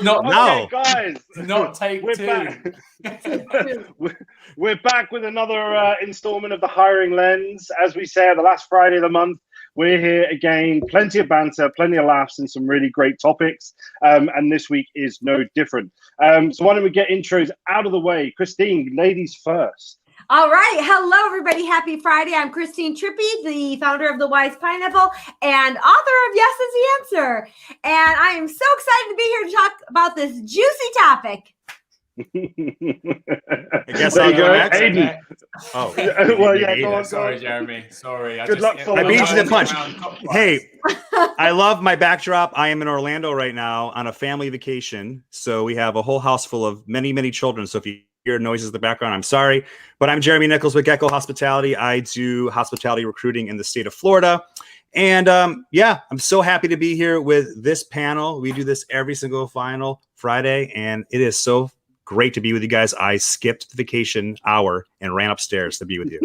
not no. Okay, guys. Not take We're two. back. We're back with another installment of the Hiring Lens. As we say, the last Friday of the month, we're here again. Plenty of banter, plenty of laughs, and some really great topics. And this week is no different. So why don't we get intros out of the way? Christine, ladies first. All right. Hello, everybody. Happy Friday. I'm Christine Trippi, the founder of The Wise Pineapple and author of Yes is the Answer. And I am so excited to be here to talk about this juicy topic. I guess There I'll you go go, next. Aidan. Oh, well, yeah, go on. Sorry, Jeremy. Sorry. Good luck, I beat you to the punch. Hey. Hey, I love my backdrop. I am in Orlando right now on a family vacation. So we have a whole house full of many, many children. So if you hear noises in the background, I'm sorry. But I'm Jeremy Nichols with Gecko Hospitality. I do hospitality recruiting in the state of Florida. And yeah, I'm so happy to be here with this panel. We do this every single final Friday, and it is so great to be with you guys. I skipped the vacation hour and ran upstairs to be with you.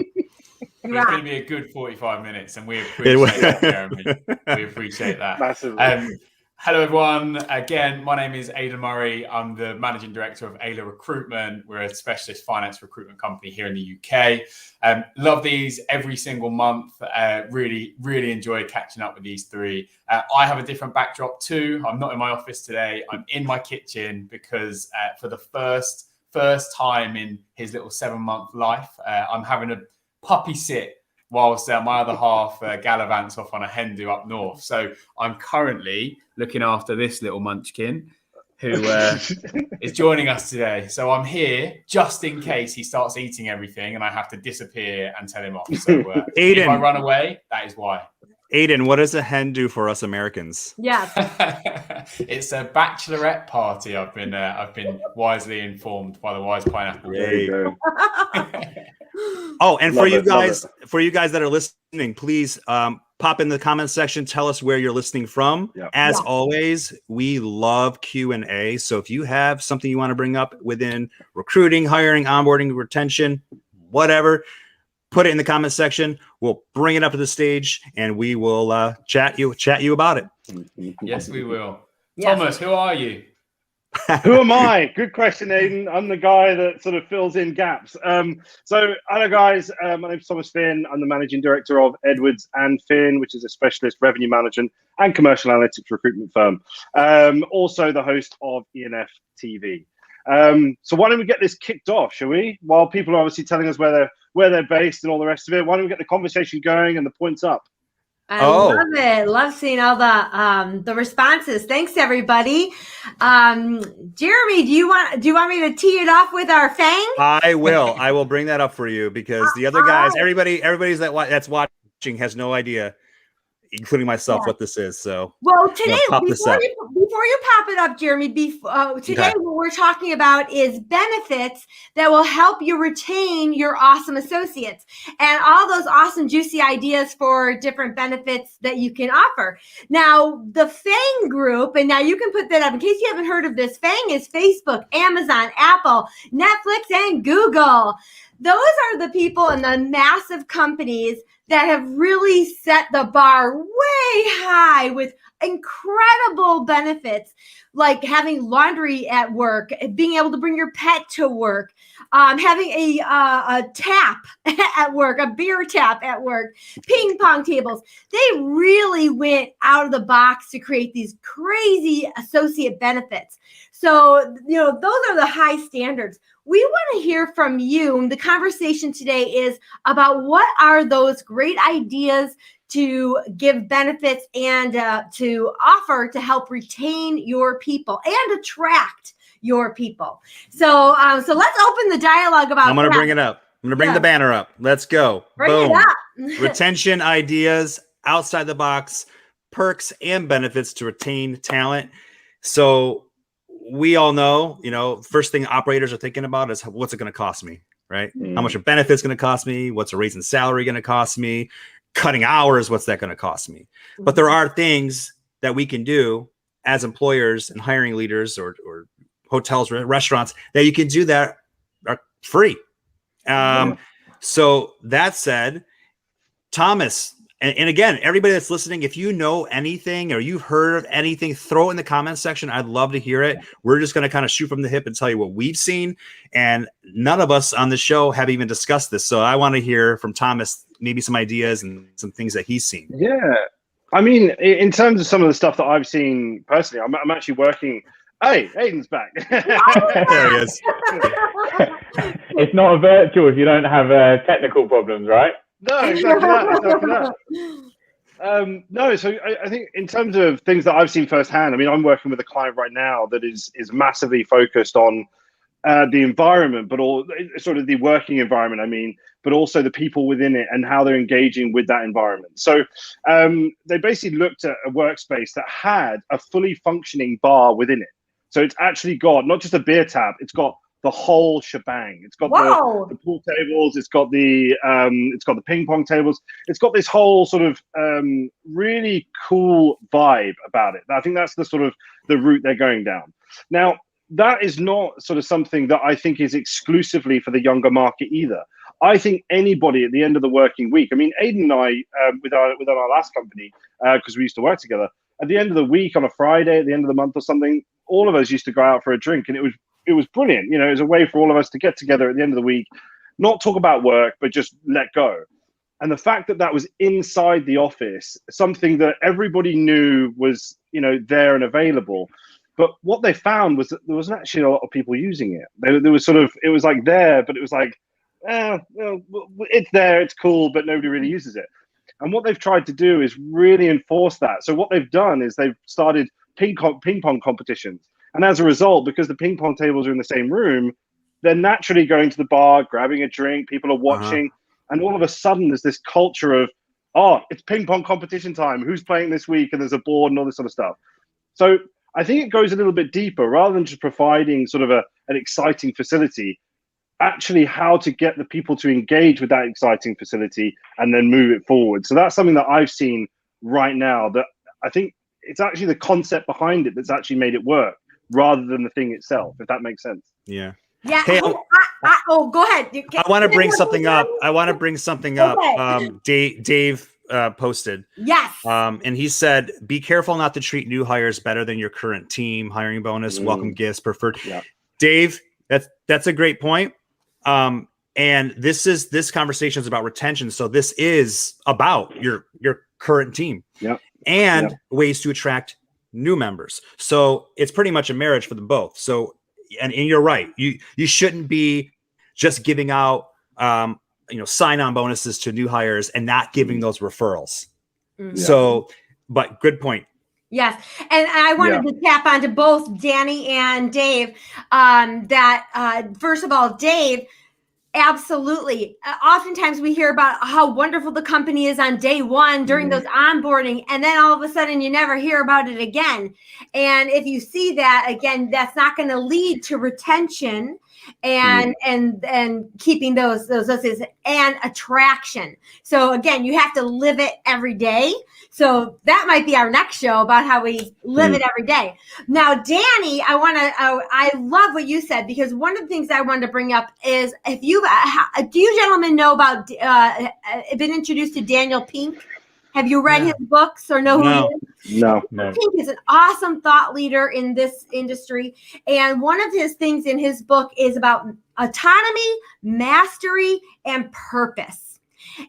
It's going to be a good 45 minutes, and we appreciate that, Jeremy. We appreciate that. Massively. Hello, everyone. Again, my name is Aidan Murray. I'm the Managing Director of Ayla Recruitment. We're a specialist finance recruitment company here in the UK. Love these every single month. Really enjoy catching up with these three. I have a different backdrop too. I'm not in my office today. I'm in my kitchen because for the first time in his little 7-month life, I'm having a puppy sit whilst my other half gallivants off on a hen do up north. So I'm currently looking after this little munchkin who is joining us today. So I'm here just in case he starts eating everything and I have to disappear and tell him off. So Aidan, if I run away, that is why. Aidan, what does a hen do for us Americans? Yes. It's a bachelorette party. I've been wisely informed by the Wise Pineapple. There you go. Oh, and for you guys that are listening, please pop in the comment section. Tell us where you're listening from. Yep. As always, we love Q&A. So if you have something you want to bring up within recruiting, hiring, onboarding, retention, whatever, put it in the comment section. We'll bring it up to the stage and we will chat you about it. Yes, we will. Yeah. Thomas, who are you? Who am I? Good question, Aidan. I'm the guy that sort of fills in gaps. So, hello, guys. My name's Thomas Finn. I'm the Managing Director of Edwards and Finn, which is a specialist revenue management and commercial analytics recruitment firm. Also the host of ENF TV. So why don't we get this kicked off, shall we? While people are obviously telling us where they're based and all the rest of it, why don't we get the conversation going and the points up? I love it. Love seeing all the responses. Thanks, everybody. Jeremy, do you want me to tee it off with our FANG? I will. I will bring that up for you because the other guys, everybody's that's watching has no idea, including myself, what this is. So, well, today, before you pop it up, Jeremy, today what we're talking about is benefits that will help you retain your awesome associates and all those awesome, juicy ideas for different benefits that you can offer. Now, the FANG group, and now you can put that up in case you haven't heard of this. FANG is Facebook, Amazon, Apple, Netflix, and Google. Those are the people and the massive companies that have really set the bar way high with incredible benefits, like having laundry at work, being able to bring your pet to work, having a tap at work, a beer tap at work, ping pong tables. They really went out of the box to create these crazy associate benefits. So, those are the high standards. We want to hear from you. The conversation today is about what are those great ideas to give benefits and to offer to help retain your people and attract your people. So let's open the dialogue about I'm going to bring it up. I'm going to bring the banner up. Let's go. Bring it up. Retention ideas, outside the box, perks and benefits to retain talent. So we all know, first thing operators are thinking about is what's it going to cost me, right? How much a benefit's going to cost me? What's a raise in salary going to cost me? Cutting hours, what's that going to cost me? But there are things that we can do as employers and hiring leaders or hotels, restaurants that you can do that are free. So that said, Thomas, And again, everybody that's listening, if you know anything or you've heard of anything, throw it in the comments section. I'd love to hear it. We're just going to kind of shoot from the hip and tell you what we've seen. And none of us on the show have even discussed this. So I want to hear from Thomas, maybe some ideas and some things that he's seen. Yeah. I mean, in terms of some of the stuff that I've seen personally, I'm actually working. Hey, Aidan's back. There he is. It's not a virtual if you don't have technical problems, right? No, exactly that. No, so I think in terms of things that I've seen firsthand, I mean, I'm working with a client right now that is massively focused on the environment, but all sort of the working environment, I mean, but also the people within it and how they're engaging with that environment. So they basically looked at a workspace that had a fully functioning bar within it. So it's actually got not just a beer tap, it's got the whole shebang. It's got the pool tables, it's got the ping pong tables, it's got this whole sort of really cool vibe about it. I think that's the sort of the route they're going down. Now, that is not sort of something that I think is exclusively for the younger market either. I think anybody at the end of the working week, I mean, Aidan and I, with our last company, because we used to work together, at the end of the week on a Friday, at the end of the month or something, all of us used to go out for a drink, and it was brilliant. You know, it was a way for all of us to get together at the end of the week, not talk about work, but just let go. And the fact that that was inside the office, something that everybody knew was, you know, there and available. But what they found was that there wasn't actually a lot of people using it. There was sort of, it was like there, but it was like, well, it's there, it's cool, but nobody really uses it. And what they've tried to do is really enforce that. So what they've done is they've started ping pong competitions. And as a result, because the ping pong tables are in the same room, they're naturally going to the bar, grabbing a drink, people are watching. And all of a sudden there's this culture of, oh, it's ping pong competition time. Who's playing this week? And there's a board and all this sort of stuff. So I think it goes a little bit deeper rather than just providing sort of an exciting facility, actually how to get the people to engage with that exciting facility and then move it forward. So that's something that I've seen right now that I think it's actually the concept behind it that's actually made it work rather than the thing itself, if that makes sense. Yeah. Hey, go ahead. I want to bring something up. Dave posted. Yes. And he said, be careful not to treat new hires better than your current team. Hiring bonus, welcome gifts, preferred. Yeah. Dave, that's a great point. And this conversation is about retention. So this is about your current team and ways to attract new members. So it's pretty much a marriage for them both. So, and you're right. You shouldn't be just giving out, sign-on bonuses to new hires and not giving those referrals. So, but good point. Yes. And I wanted to tap onto both Danny and Dave, first of all, Dave, absolutely. Oftentimes we hear about how wonderful the company is on day one during those onboarding, and then all of a sudden you never hear about it again. And if you see that again, that's not going to lead to retention and keeping those and attraction. So again, you have to live it every day. So that might be our next show about how we live it every day. Now, Danny, I love what you said, because one of the things I wanted to bring up is do you gentlemen know about, been introduced to Daniel Pink? Have you read his books or know who he is? No. Pink is an awesome thought leader in this industry. And one of his things in his book is about autonomy, mastery, and purpose.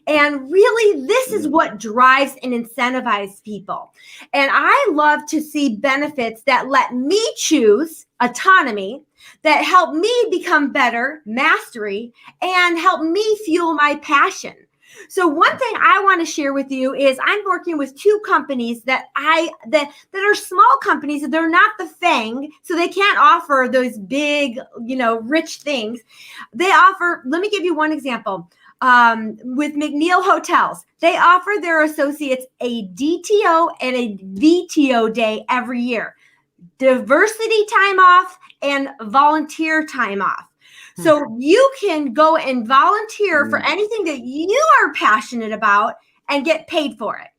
And really, this is what drives and incentivizes people. And I love to see benefits that let me choose autonomy, that help me become better, mastery, and help me fuel my passion. So one thing I want to share with you is I'm working with two companies that are small companies. They're not the FANG, so they can't offer those big, rich things. They offer, let me give you one example. With McNeil Hotels, they offer their associates a DTO and a VTO day every year. Diversity time off and volunteer time off. So you can go and volunteer for anything that you are passionate about and get paid for it.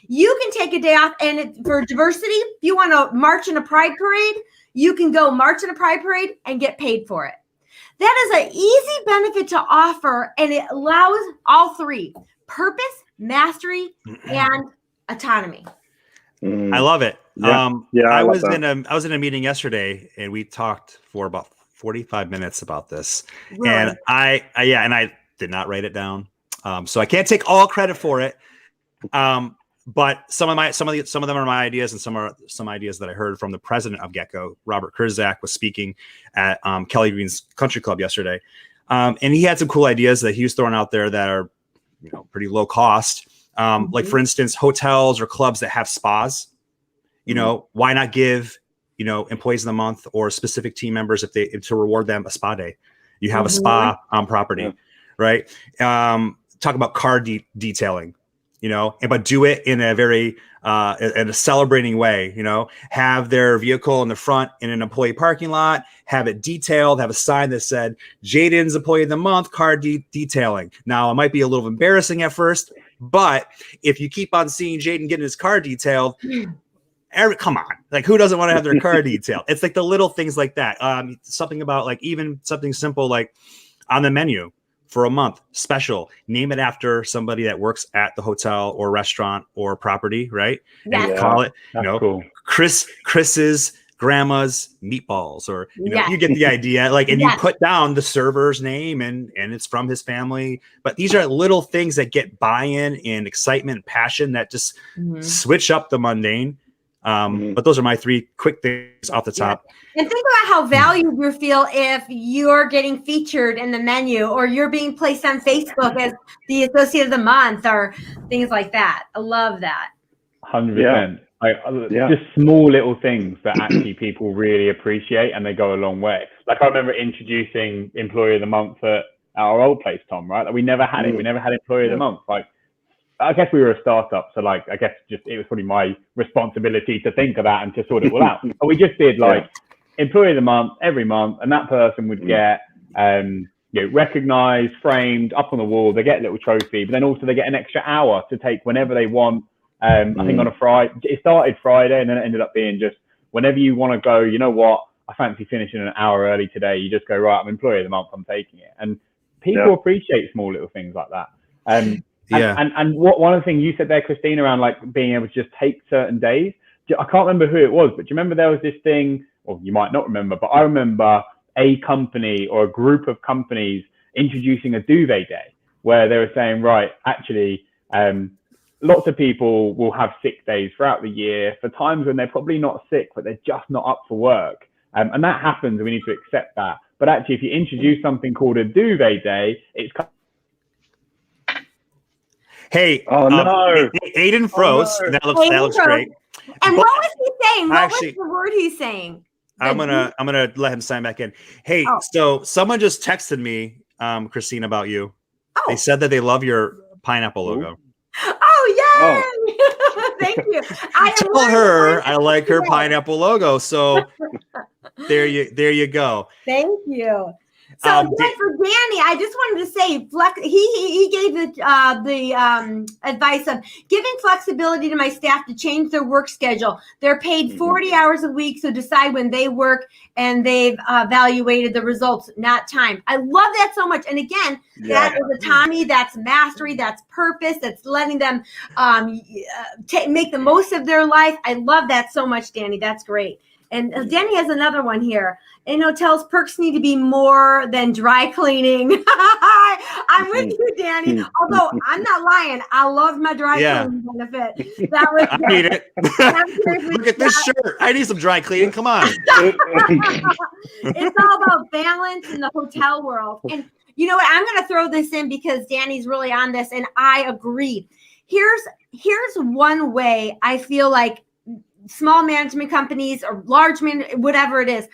You can take a day off, and for diversity, if you want to march in a pride parade, you can go march in a pride parade and get paid for it. That is an easy benefit to offer, and it allows all three: purpose, mastery, and autonomy. I love it. Yeah. I was in a meeting yesterday, and we talked for about 45 minutes about this. Really? And I did not write it down, so I can't take all credit for it. But some of them are my ideas, and some are some ideas that I heard from the president of Gecko. Robert Kurzak was speaking at Kelly Green's Country Club yesterday, and he had some cool ideas that he was throwing out there that are, pretty low cost. Like, for instance, hotels or clubs that have spas. Why not give employees of the month or specific team members to reward them a spa day? You have a spa on property, right? Talk about car detailing. But do it in a very in a celebrating way. Have their vehicle in the front in an employee parking lot, have it detailed, have a sign that said Jaden's Employee of the Month car detailing. Now, it might be a little embarrassing at first, but if you keep on seeing Jaden getting his car detailed, come on, like, who doesn't want to have their car detailed? It's like the little things like that. Something about, like, even something simple like on the menu for a month, special, name it after somebody that works at the hotel or restaurant or property, right? Yeah. And call it, Cool. Chris's grandma's meatballs, or you get the idea. Like, and you put down the server's name and it's from his family. But these are little things that get buy-in and excitement and passion that just switch up the mundane. But those are my 3 quick things off the top. And think about how valued you feel if you're getting featured in the menu, or you're being placed on Facebook as the Associate of the Month, or things like that. I love that. 100%. Just small little things that actually people really appreciate, and they go a long way. Like, I remember introducing Employee of the Month at our old place, Tom, right? Like, we never had it. We never had Employee of the Month. Like, I guess we were a startup, so, like, I guess it was probably my responsibility to think of that and to sort it all out. But we just did, like, Employee of the Month every month, and that person would get recognized, framed, up on the wall. They get a little trophy, but then also they get an extra hour to take whenever they want. I think on a Friday, it started Friday, and then it ended up being just whenever you want to go, you know what, I fancy finishing an hour early today. You just go, right, I'm Employee of the Month, I'm taking it. And people appreciate small little things like that. And one of the things you said there, Christine, around, like, being able to just take certain days, I can't remember who it was, but do you remember there was this thing, or you might not remember, but I remember a company or a group of companies introducing a duvet day, where they were saying, right, actually, lots of people will have sick days throughout the year for times when they're probably not sick, but they're just not up for work. And that happens, and we need to accept that. But actually, if you introduce something called a duvet day, it's... Hey, Aidan froze. That looks great. And what was he saying? What was the word he's saying? I'm gonna let him sign back in. Hey, so someone just texted me, Christine, about you. They said that they love your pineapple logo. Oh, yay! Thank you. Tell her I like her pineapple logo. So there you go. Thank you. So for Danny, I just wanted to say, he gave the advice of giving flexibility to my staff to change their work schedule. They're paid 40 hours a week, so decide when they work, and they've evaluated the results, not time. I love that so much. And again, that is autonomy, that's mastery, that's purpose, that's letting them make the most of their life. I love that so much, Danny. That's great. And Danny has another one here. In hotels, perks need to be more than dry cleaning. I'm with you, Danny. Although I'm not lying, I love my dry cleaning benefit. That was I need it. Look at this shirt. I need some dry cleaning. Come on. It's all about balance in the hotel world. And you know what? I'm going to throw this in because Danny's really on this, and I agree. Here's one way I feel like small management companies or large whatever it is,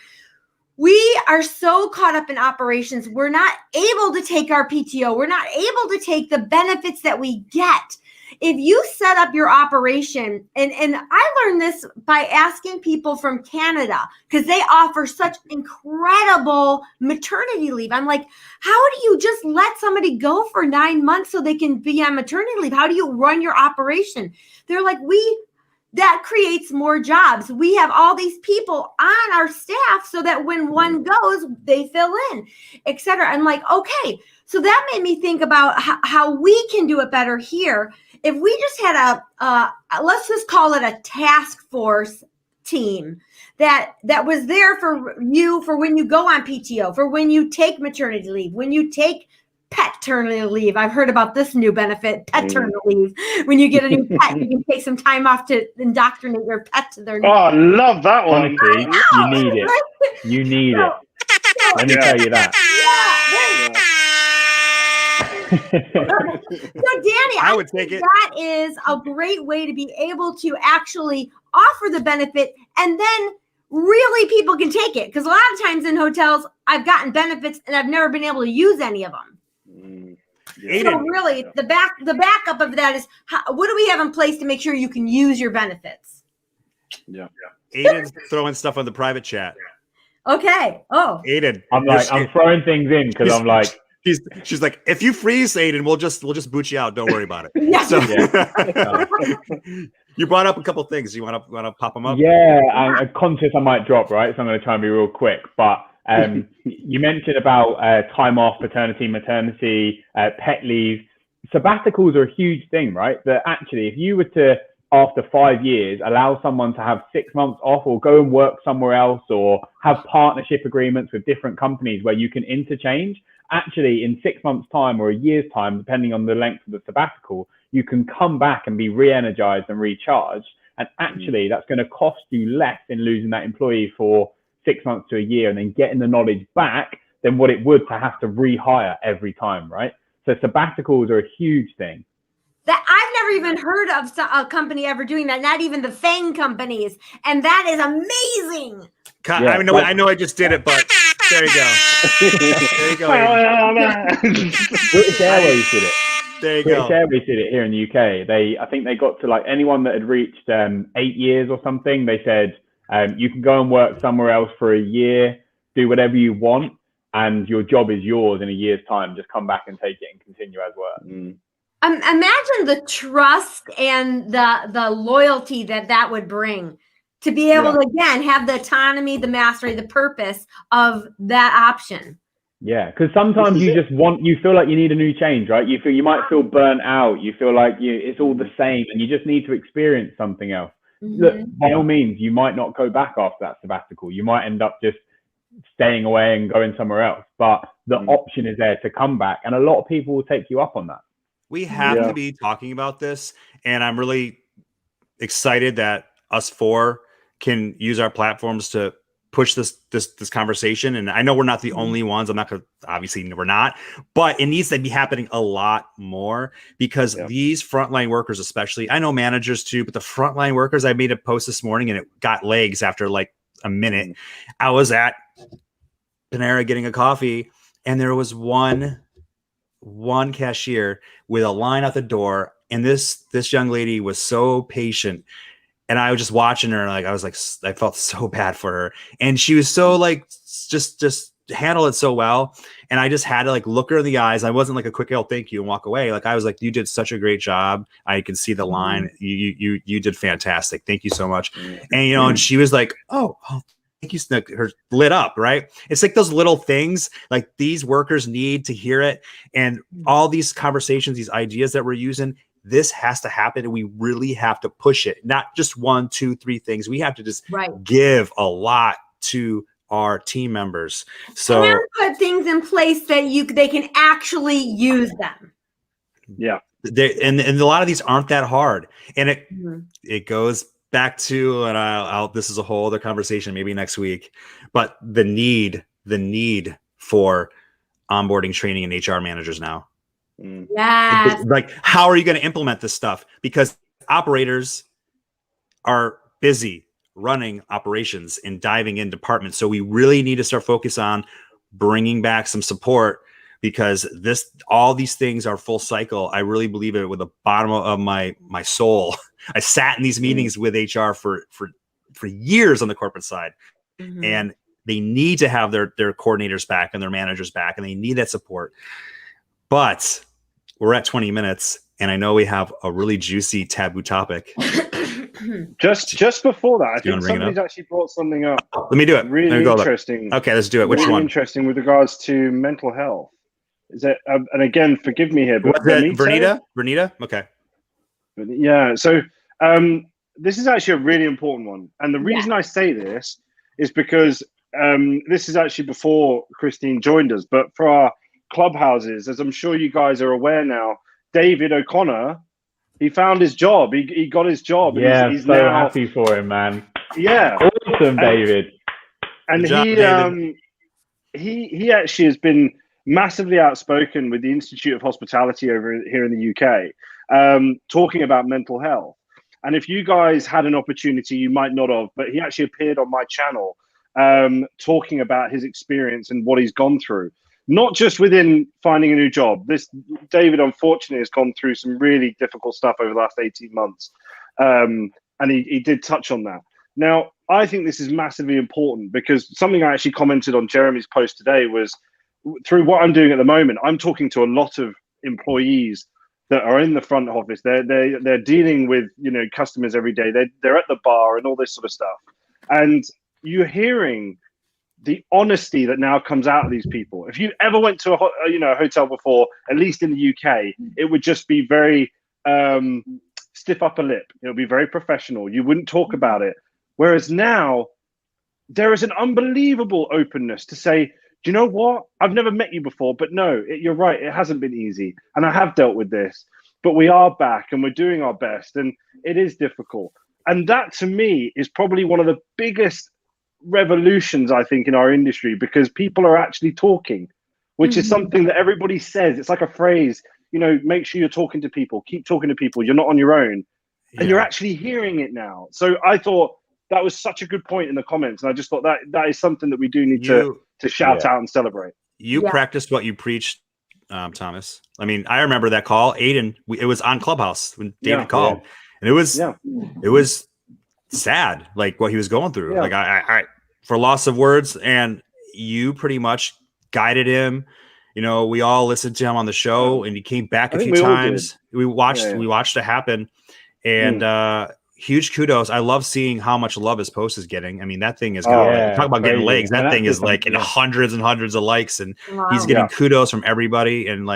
we are so caught up in operations. We're not able to take our PTO. We're not able to take the benefits that we get. If you set up your operation, and I learned this by asking people from Canada, because they offer such incredible maternity leave. I'm like, how do you just let somebody go for 9 months so they can be on maternity leave? How do you run your operation? They're like, that creates more jobs. We have all these people on our staff so that when one goes, they fill in, et cetera. I'm like, okay. So that made me think about how we can do it better here. If we just had let's just call it a task force team that was there for you, for when you go on PTO, for when you take maternity leave, when you take paternity leave. I've heard about this new benefit, paternity leave. When you get a new pet, you can take some time off to indoctrinate your pet to their new Oh, I love that one. Honestly, you need it. You need it. Let me tell you that. So Danny, I would take it. That is a great way to be able to actually offer the benefit, and then really people can take it. Because a lot of times in hotels, I've gotten benefits and I've never been able to use any of them. So really, the backup of that is what do we have in place to make sure you can use your benefits? Yeah. Aidan's throwing stuff on the private chat. Okay. Oh, Aidan, I'm throwing things in because I'm like, she's like, if you freeze, Aidan, we'll just boot you out. Don't worry about it. Yeah. So, you brought up a couple things. You want to pop them up? Yeah, I'm conscious I might drop, right? So I'm going to try and be real quick. But you mentioned about time off, paternity, maternity, pet leave. Sabbaticals are a huge thing, right? That actually, if you were to, after 5 years, allow someone to have 6 months off or go and work somewhere else or have partnership agreements with different companies where you can interchange, actually in 6 months' time or a year's time, depending on the length of the sabbatical, you can come back and be re-energized and recharged. And actually, that's going to cost you less in losing that employee for 6 months to a year and then getting the knowledge back than what it would to have to rehire every time, right? So sabbaticals are a huge thing. That I've never even heard of a company ever doing that, not even the FANG companies. And that is amazing. Yeah, I know I just did it, but there you go. There you go. British Airways did it. There you British go. Airways did it here in the UK. I think they got to like anyone that had reached 8 years or something. They said, you can go and work somewhere else for a year, do whatever you want, and your job is yours in a year's time. Just come back and take it and continue as work. Imagine the trust and the loyalty that would bring to be able to, again, have the autonomy, the mastery, the purpose of that option. Yeah, because sometimes you feel like you need a new change, right? You might feel burnt out. You feel like it's all the same and you just need to experience something else. Look, by all means, you might not go back after that sabbatical. You might end up just staying away and going somewhere else. But the option is there to come back. And a lot of people will take you up on that. We have to be talking about this. And I'm really excited that us four can use our platforms to push this conversation. And I know we're not the only ones. I'm not going to, obviously we're not, but it needs to be happening a lot more because these frontline workers, especially, I know managers too, but the frontline workers, I made a post this morning and it got legs after like a minute. I was at Panera getting a coffee and there was one cashier with a line out the door. And this young lady was so patient. And I was just watching her, like I felt so bad for her, and she was so like just handle it so well. And I just had to like look her in the eyes. I wasn't like a quick thank you and walk away. Like I was like, you did such a great job. I could see the line. You did fantastic. Thank you so much. And and she was like, oh, thank you. Her lit up, right? It's like those little things. Like these workers need to hear it, and all these conversations, these ideas that we're using. This has to happen, and we really have to push it. Not just 1, 2, 3 things. We have to just give a lot to our team members. So and put things in place that they can actually use them. Yeah, and a lot of these aren't that hard, and it goes back to, and I'll this is a whole other conversation maybe next week, but the need for onboarding, training, and HR managers now. Yes. Like, how are you going to implement this stuff? Because operators are busy running operations and diving in departments. So we really need to start focus on bringing back some support, because all these things are full cycle. I really believe it with the bottom of my soul. I sat in these meetings with HR for years on the corporate side, and they need to have their coordinators back and their managers back, and they need that support. But we're at 20 minutes, and I know we have a really juicy taboo topic. Just before that, I You wanna think bring it somebody's actually brought something up. Let me do it. Let Really me go look. interesting. Okay, let's do it. Which really one? interesting with regards to mental health. Is it? And again, forgive me here, but Was it Vernita? Vernita? Okay. Yeah. So this is actually a really important one, and the reason I say this is because this is actually before Christine joined us. But for our clubhouses, as I'm sure you guys are aware now, David O'Connor, he found his job. He got his job. Yeah, and he's so now happy for him, man. Yeah, Awesome, David. and job, David. He actually has been massively outspoken with the Institute of Hospitality over here in the UK, talking about mental health. And if you guys had an opportunity, you might not have, but he actually appeared on my channel talking about his experience and what he's gone through, not just within finding a new job. David, unfortunately, has gone through some really difficult stuff over the last 18 months. And he did touch on that. Now, I think this is massively important because something I actually commented on Jeremy's post today was, through what I'm doing at the moment, I'm talking to a lot of employees that are in the front office. They're dealing with customers every day. They're at the bar and all this sort of stuff. And you're hearing the honesty that now comes out of these people. If you ever went to a hotel before, at least in the UK, it would just be very stiff upper lip. It would be very professional. You wouldn't talk about it. Whereas now there is an unbelievable openness to say, do you know what? I've never met you before, but no, you're right. It hasn't been easy. And I have dealt with this, but we are back and we're doing our best. And it is difficult. And that to me is probably one of the biggest revolutions, I think, in our industry, because people are actually talking, which is something that everybody says. It's like a phrase, make sure you're talking to people, keep talking to people. You're not on your own. And you're actually hearing it now. So I thought that was such a good point in the comments. And I just thought that is something that we do need to shout out and celebrate. You practiced what you preached, Thomas. I mean, I remember that call. Aidan, it was on Clubhouse when David called. And it was sad, like what he was going through. Like I for loss of words, and you pretty much guided him. We all listened to him on the show, and he came back a few times. We watched it happen, and huge kudos. I love seeing how much love his post is getting. I mean, that thing is talk about getting legs. That thing is like in hundreds and hundreds of likes, and he's getting kudos from everybody. And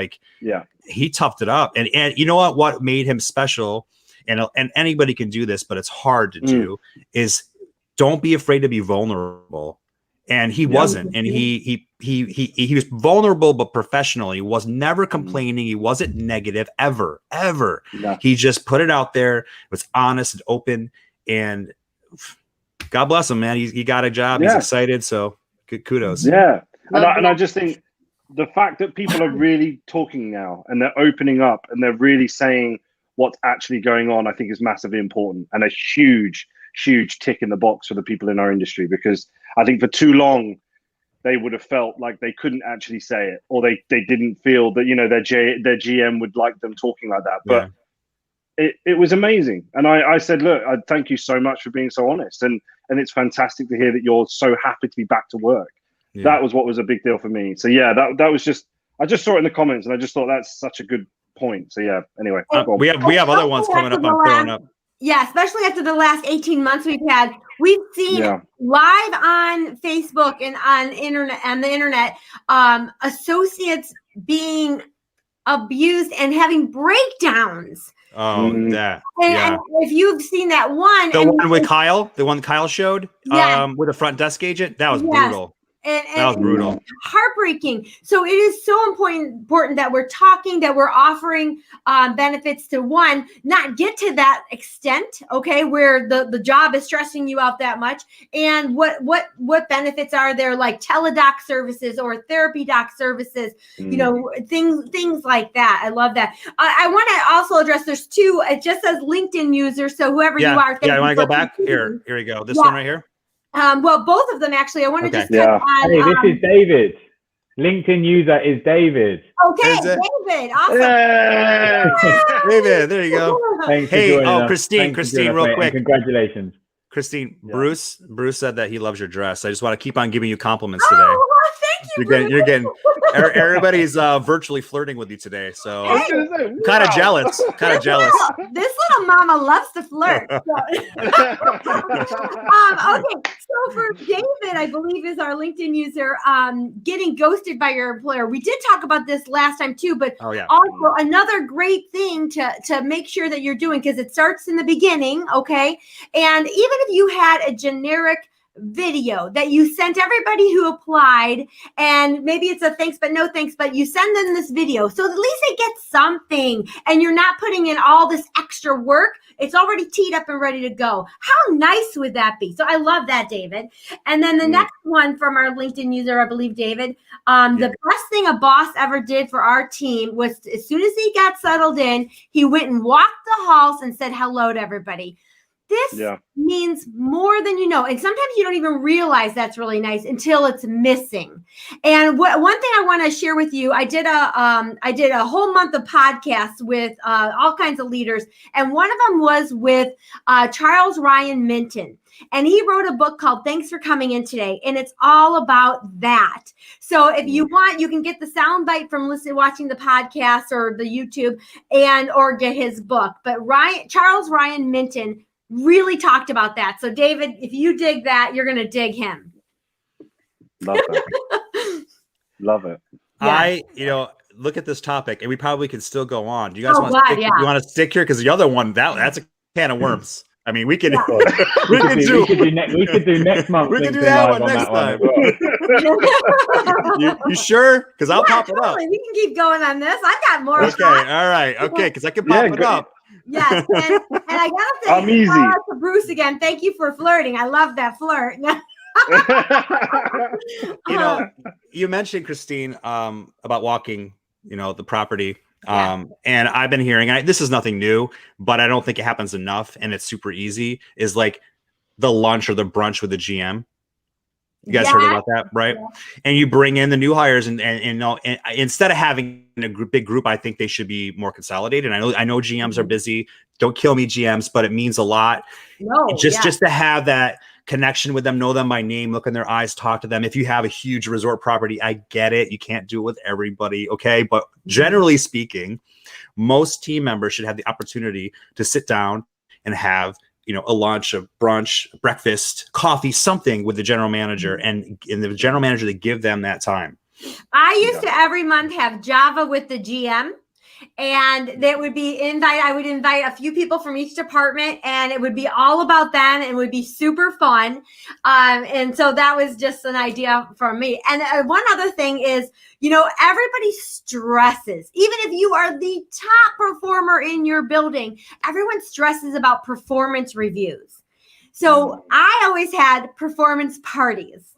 he toughed it up. And you know what made him special? And anybody can do this, but it's hard to do. Is don't be afraid to be vulnerable. And he wasn't. And he was vulnerable, but professional. He was never complaining. He wasn't negative ever. No. He just put it out there, was honest and open, and God bless him, man. He got a job. He's excited. So good kudos. Yeah. And I just think the fact that people are really talking now and they're opening up and they're really saying what's actually going on, I think is massively important and a huge tick in the box for the people in our industry, because I think for too long they would have felt like they couldn't actually say it, or they didn't feel that their GM would like them talking like that. But it was amazing, and I said, look, I thank you so much for being so honest, and it's fantastic to hear that you're so happy to be back to work. That was what was a big deal for me. So that was just, I just saw it in the comments and I just thought that's such a good point. So anyway, we have other ones coming up. I'm throwing up. Yeah, especially after the last 18 months we've seen live on Facebook and on the internet, associates being abused and having breakdowns. And if you've seen that one, the one Kyle showed, with a front desk agent, that was brutal. That was brutal. Heartbreaking. So it is so important that we're talking, that we're offering benefits to not get to that extent, okay, where the job is stressing you out that much. And what benefits are there, like teledoc services or therapy doc services, things like that. I love that. I want to also address, there's two, it just says LinkedIn user. So whoever you are. I want to go back. Here we go. This one right here. Well, both of them actually. I want to just touch on. Hey, this is David. LinkedIn user is David. Okay, David. Awesome. David, there you go. Thanks Christine, real quick. Congratulations. Christine, Bruce said that he loves your dress. I just want to keep on giving you compliments today. Oh, You're getting everybody's virtually flirting with you today. So I was gonna say, kind of wow. jealous. Kind of jealous. This little mama loves to flirt. So. Okay, so for David, I believe is our LinkedIn user, getting ghosted by your employer. We did talk about this last time too, but also another great thing to make sure that you're doing, because it starts in the beginning, okay? And even if you had a generic video that you sent everybody who applied, and maybe it's a thanks but no thanks, but you send them this video, so at least they get something, and you're not putting in all this extra work. It's already teed up and ready to go. How nice would that be? So I love that, David. And then the next one from our LinkedIn user, I believe, David, the best thing a boss ever did for our team was, as soon as he got settled in, he went and walked the halls and said hello to everybody. This means more than you know. And sometimes you don't even realize that's really nice until it's missing. And one thing I want to share with you, I did a whole month of podcasts with all kinds of leaders. And one of them was with Charles Ryan Minton. And he wrote a book called Thanks for Coming In Today. And it's all about that. So if you want, you can get the soundbite from watching the podcast or the YouTube, or get his book. But Charles Ryan Minton really talked about that. So David, if you dig that, you're going to dig him. Love that. Love it. Yeah. Look at this topic, and we probably could still go on. Do you guys want to stick here? Because the other one, that's a can of worms. I mean, we could do next month. We could do that one next time. You sure? Because I'll pop it up. We can keep going on this. I've got more. Okay. All right. Okay. Because I can pop it up. Yes, and I gotta say, I'm easy. To Bruce again. Thank you for flirting. I love that flirt. You mentioned, Christine, about walking, the property. And I've been hearing, this is nothing new, but I don't think it happens enough, and it's super easy, is like the lunch or the brunch with the GM. You guys heard about that, right? Yeah. And you bring in the new hires, and instead of having a big group, I think they should be more consolidated. I know GMs are busy. Don't kill me, GMs, but it means a lot. Just to have that connection with them, know them by name, look in their eyes, talk to them. If you have a huge resort property, I get it. You can't do it with everybody, okay? But generally speaking, most team members should have the opportunity to sit down and have a lunch, a brunch, a breakfast, coffee, something with the general manager, and the general manager to give them that time. I used to every month have Java with the GM, and that would be I would invite a few people from each department, and it would be all about them, and it would be super fun. And so that was just an idea from me. And one other thing is, everybody stresses. Even if you are the top performer in your building, everyone stresses about performance reviews. So I always had performance parties.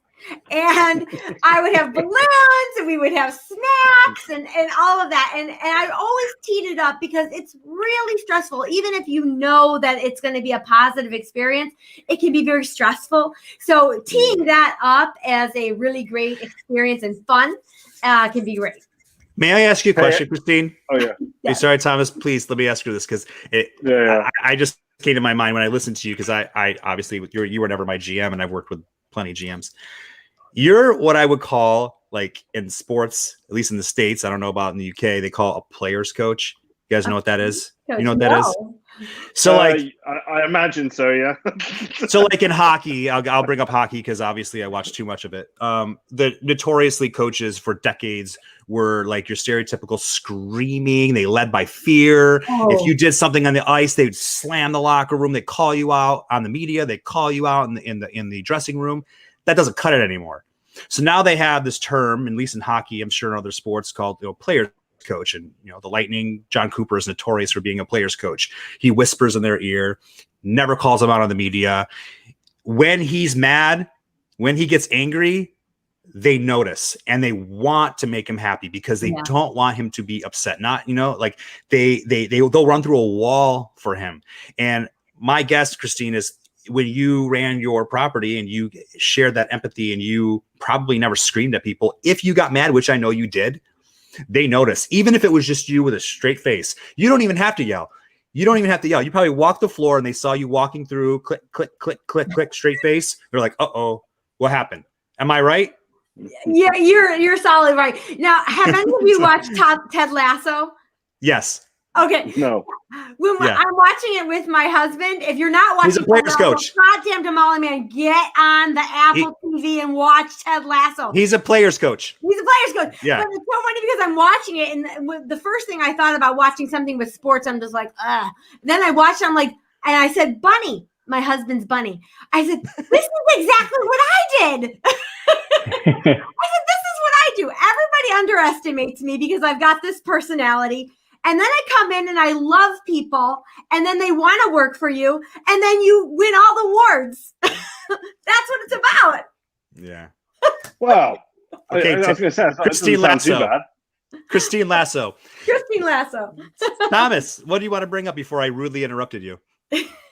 And I would have balloons, and we would have snacks and all of that. And I always teed it up because it's really stressful. Even if you know that it's going to be a positive experience, it can be very stressful. So teeing that up as a really great experience and fun can be great. May I ask you a question, Christine? Oh, yeah. Hey, sorry, Thomas, please let me ask you this, because I just came to my mind when I listened to you, because I obviously, you were never my GM, and I've worked with plenty of GMs. You're what I would call, like, in sports, at least in the States, I don't know about in the UK, they call a player's coach. You guys know what that is? You know what that is? So I imagine so, yeah. So like in hockey, I'll bring up hockey because obviously I watch too much of it. The notoriously coaches for decades were like your stereotypical screaming. They led by fear. Oh. If you did something on the ice, they'd slam the locker room. They'd call you out on the media. They'd call you out in the dressing room. That doesn't cut it anymore. So now they have this term, at least in hockey, I'm sure in other sports, called players coach. And the Lightning, John Cooper is notorious for being a player's coach. He whispers in their ear, never calls them out on the media. When he's mad, when he gets angry, they notice and they want to make him happy because they don't want him to be upset. Not, like they'll run through a wall for him. And my guess, Christine, is when you ran your property and you shared that empathy and you probably never screamed at people, if you got mad, which I know you did, they notice. Even if it was just you with a straight face, you don't even have to yell. You probably walked the floor and they saw you walking through, click, click, click, click, click, straight face. They're like, uh-oh, what happened? Am I right? Yeah, you're solid right. Now, have any of you watched Ted Lasso? Yes. Okay. No. When I'm watching it with my husband, if you're not watching He's a player's Ted Lasso, coach. goddamn Damali, man, get on the Apple TV and watch Ted Lasso. He's a player's coach. He's a player's coach. Yeah. But it's so funny because I'm watching it, and the first thing I thought about watching something with sports, I'm just like, ugh. Then I watched, I'm like, and I said, Bunny, my husband's Bunny. I said, this is exactly what I did. I said, this is what I do. Everybody underestimates me because I've got this personality. And then I come in and I love people, and then they want to work for you, and then you win all the awards. That's what it's about. Yeah. Well, Okay, I was going to say, Christine Lasso. Christine Lasso. Christine Lasso. Thomas, what do you want to bring up before I rudely interrupted you?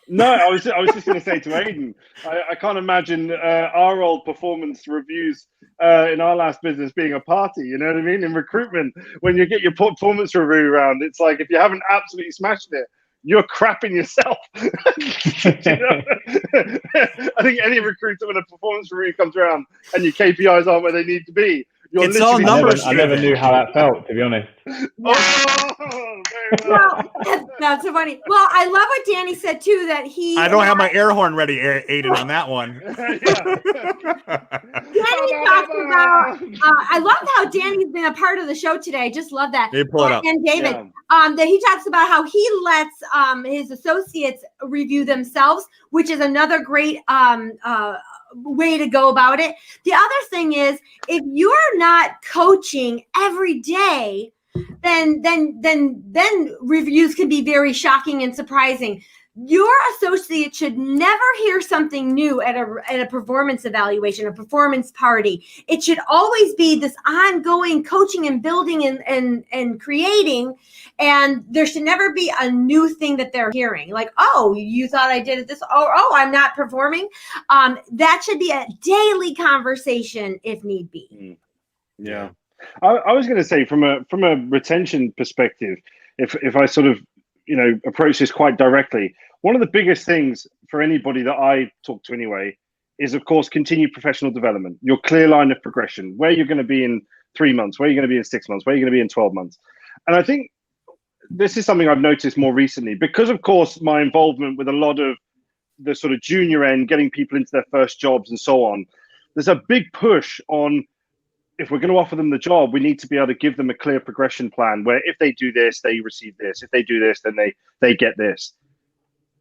No, I was just going to say to Aidan, I can't imagine our old performance reviews in our last business being a party. You know what I mean? In recruitment, when you get your performance review round, it's like if you haven't absolutely smashed it, you're crapping yourself. You know? I think any recruiter, when a performance review comes around and your KPIs aren't where they need to be, It's all numbers. I never knew how that felt, to be honest. Oh, very well. Well, that's so funny. Well, I love what Danny said too, that I don't have my air horn ready, Aidan, on that one. Danny talks about, I love how Danny's been a part of the show today. I just love that. They pull it up. And David, that he talks about how he lets his associates review themselves, which is another great way to go about it. The other thing is, if you're not coaching every day, then reviews can be very shocking and surprising. Your associate should never hear something new at a performance evaluation, a performance party. It should always be this ongoing coaching and building and creating. And there should never be a new thing that they're hearing. Like, oh, you thought I did it this, oh, I'm not performing. That should be a daily conversation if need be. Yeah. I was going to say from a retention perspective, if I sort of, approach this quite directly, one of the biggest things for anybody that I talk to anyway is, of course, continued professional development, your clear line of progression, where you're going to be in 3 months, where you're going to be in 6 months, where you're going to be in 12 months. And I think this is something I've noticed more recently because, of course, my involvement with a lot of the sort of junior end, getting people into their first jobs and so on. There's a big push on, if we're going to offer them the job, we need to be able to give them a clear progression plan where if they do this, they receive this. If they do this, then they get this.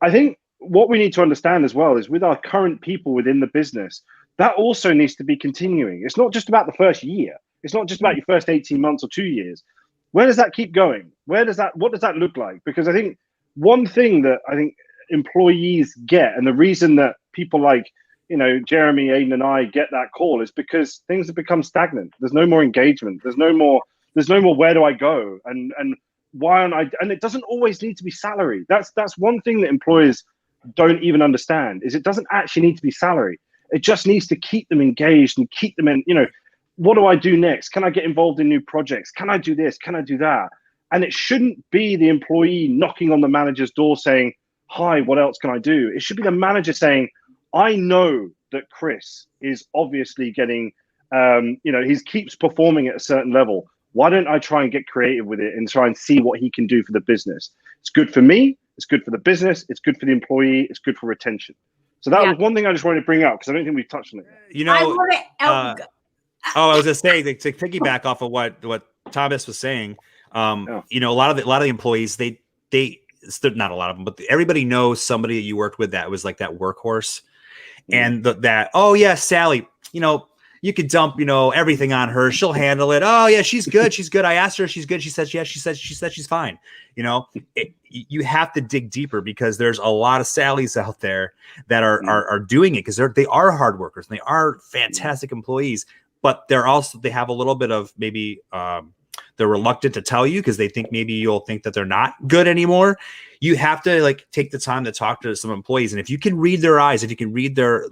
I think what we need to understand as well is with our current people within the business, that also needs to be continuing. It's not just about the first year. It's not just about your first 18 months or 2 years. Where does that keep going? What does that look like? Because I think one thing that I think employees get, and the reason that people like, Jeremy, Aidan, and I get that call is because things have become stagnant. There's no more engagement. There's no more where do I go? And why aren't I? And it doesn't always need to be salary. That's one thing that employers don't even understand is it doesn't actually need to be salary. It just needs to keep them engaged and keep them in, what do I do next? Can I get involved in new projects? Can I do this? Can I do that? And it shouldn't be the employee knocking on the manager's door saying, hi, what else can I do? It should be the manager saying, I know that Chris is obviously getting, he keeps performing at a certain level. Why don't I try and get creative with it and try and see what he can do for the business? It's good for me. It's good for the business. It's good for the employee. It's good for retention. So that was one thing I just wanted to bring up because I don't think we've touched on it. I love it. I was going to say to piggyback off of what Thomas was saying. A lot of the employees they not a lot of them, but everybody knows somebody that you worked with that was like that workhorse. And Sally, you could dump, everything on her. She'll handle it. Oh yeah, she's good. She's good. I asked her if she's good. She says, yes, she said she's fine. You have to dig deeper because there's a lot of Sallys out there that are doing it because they are hard workers and they are fantastic employees, but they have a little bit of maybe, they're reluctant to tell you because they think maybe you'll think that they're not good anymore. You have to take the time to talk to some employees. And if you can read their eyes, if you can read their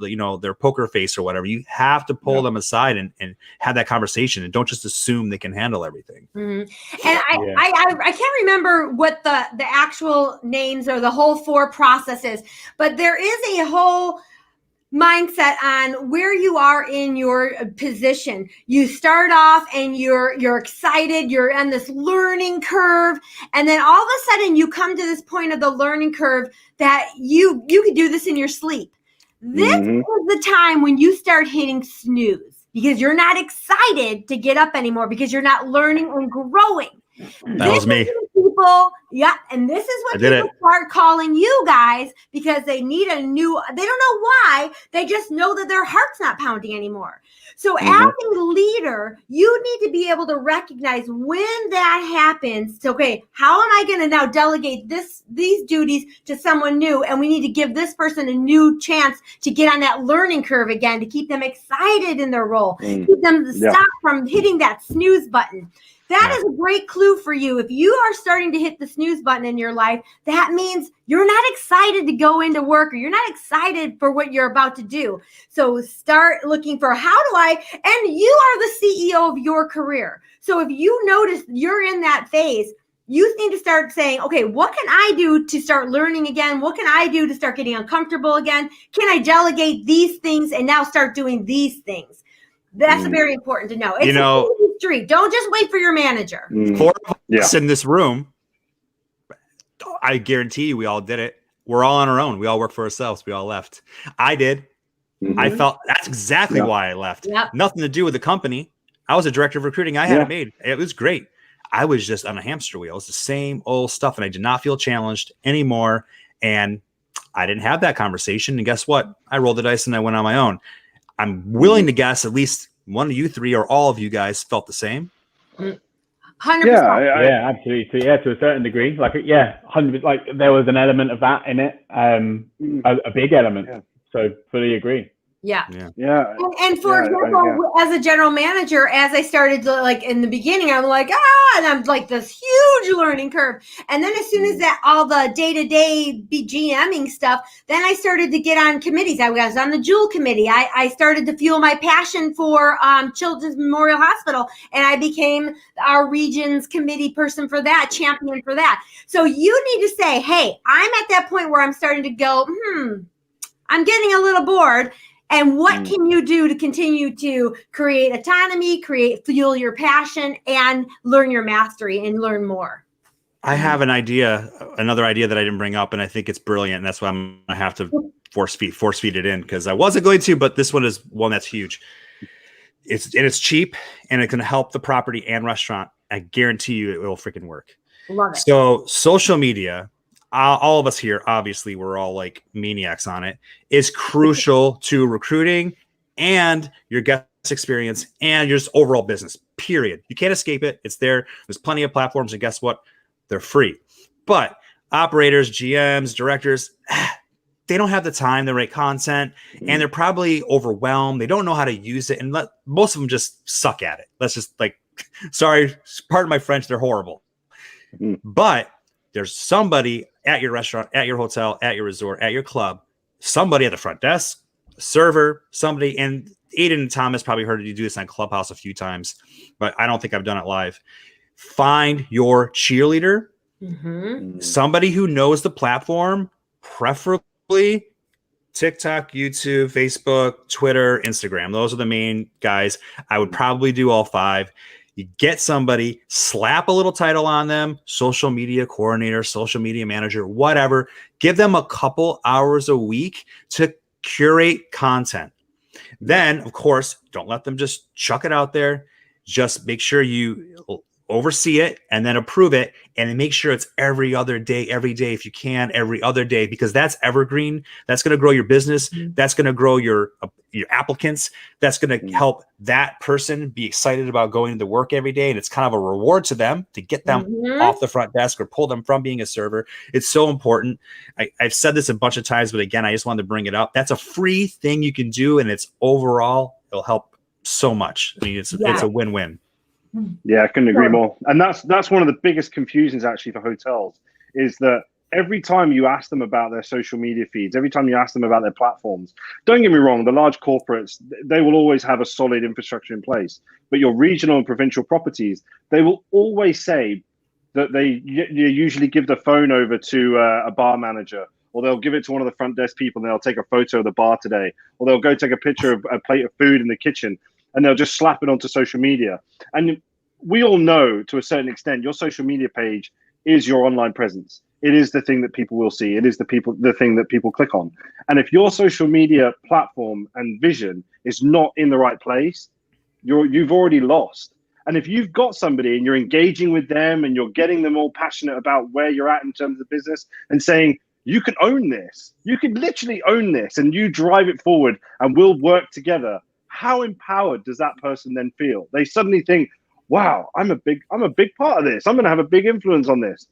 poker face or whatever, you have to pull them aside and have that conversation and don't just assume they can handle everything. Mm-hmm. And I can't remember what the actual names or the whole 4 processes, but there is a whole mindset on where you are in your position. You start off and you're excited, you're on this learning curve, and then all of a sudden you come to this point of the learning curve that you could do this in your sleep. This is the time when you start hitting snooze because you're not excited to get up anymore because you're not learning and growing. That was me. People, yeah, and this is what people start calling you guys because they need they don't know why, they just know that their heart's not pounding anymore. So as a leader, you need to be able to recognize when that happens. So, okay, how am I going to now delegate these duties to someone new? And we need to give this person a new chance to get on that learning curve again, to keep them excited in their role, keep them to stop from hitting that snooze button. That is a great clue for you. If you are starting to hit the snooze button in your life, that means you're not excited to go into work or you're not excited for what you're about to do. So start looking for and you are the CEO of your career. So if you notice you're in that phase, you need to start saying, okay, what can I do to start learning again? What can I do to start getting uncomfortable again? Can I delegate these things and now start doing these things? That's very important to know. It's a street. Don't just wait for your manager. 4 of us in this room, I guarantee you we all did it. We're all on our own. We all work for ourselves. We all left. I did. I felt that's exactly why I left. Nothing to do with the company. I was a director of recruiting. I had it made. It was great. I was just on a hamster wheel. It's the same old stuff. And I did not feel challenged anymore. And I didn't have that conversation. And guess what? I rolled the dice and I went on my own. I'm willing to guess at least one of you three or all of you guys felt the same. 100%. Yeah, absolutely. So, to a certain degree, 100. Like there was an element of that in it, a big element. So fully agree. Yeah. And for example, as a general manager, as I started to in the beginning, I'm like, and I'm like this huge learning curve. And then as soon as that, all the day-to-day GMing stuff, then I started to get on committees. I was on the Jewel committee. I started to fuel my passion for Children's Memorial Hospital. And I became our region's committee person for that, champion for that. So you need to say, hey, I'm at that point where I'm starting to go, I'm getting a little bored. And what can you do to continue to create autonomy, fuel your passion, and learn your mastery and learn more? I have another idea that I didn't bring up, and I think it's brilliant. And that's why I'm going to have to force feed it in because I wasn't going to, but this one is one that's huge. It's cheap and it can help the property and restaurant. I guarantee you it will freaking work. Love it. So social media, all of us here, obviously, we're all like maniacs on it, is crucial to recruiting and your guest experience and your overall business, period. You can't escape it. It's there. There's plenty of platforms, and guess what? They're free. But operators, GMs, directors, they don't have the time to write content, and they're probably overwhelmed. They don't know how to use it, and most of them just suck at it. Let's just sorry, pardon my French, they're horrible. But there's somebody at your restaurant, at your hotel, at your resort, at your club, somebody at the front desk, a server, somebody. And Aidan and Thomas probably heard you do this on Clubhouse a few times, but I don't think I've done it live. Find your cheerleader, somebody who knows the platform, preferably TikTok, YouTube, Facebook, Twitter, Instagram. Those are the main guys. I would probably do all 5. You get somebody, slap a little title on them, social media coordinator, social media manager, whatever. Give them a couple hours a week to curate content. Then, of course, don't let them just chuck it out there. Just make sure you oversee it and then approve it, and then make sure it's every other day, every day if you can, every other day, because that's evergreen. That's going to grow your business. That's going to grow your applicants. That's going to help that person be excited about going to work every day, and it's kind of a reward to them to get them off the front desk or pull them from being a server. It's so important. I've said this a bunch of times, but again, I just wanted to bring it up. That's a free thing you can do, and it's overall, it'll help so much. I mean, it's a win-win. Yeah, I couldn't agree more. And that's one of the biggest confusions actually for hotels, is that every time you ask them about their social media feeds, every time you ask them about their platforms, don't get me wrong, the large corporates, they will always have a solid infrastructure in place. But your regional and provincial properties, they will always say that they usually give the phone over to a bar manager, or they'll give it to one of the front desk people and they'll take a photo of the bar today, or they'll go take a picture of a plate of food in the kitchen and they'll just slap it onto social media. And we all know to a certain extent, your social media page is your online presence. It is the thing that people will see. It is the thing that people click on. And if your social media platform and vision is not in the right place, you've already lost. And if you've got somebody and you're engaging with them and you're getting them all passionate about where you're at in terms of business and saying, you can own this, you can literally own this, and you drive it forward and we'll work together, how empowered does that person then feel? They suddenly think, wow, I'm a big part of this. I'm going to have a big influence on this.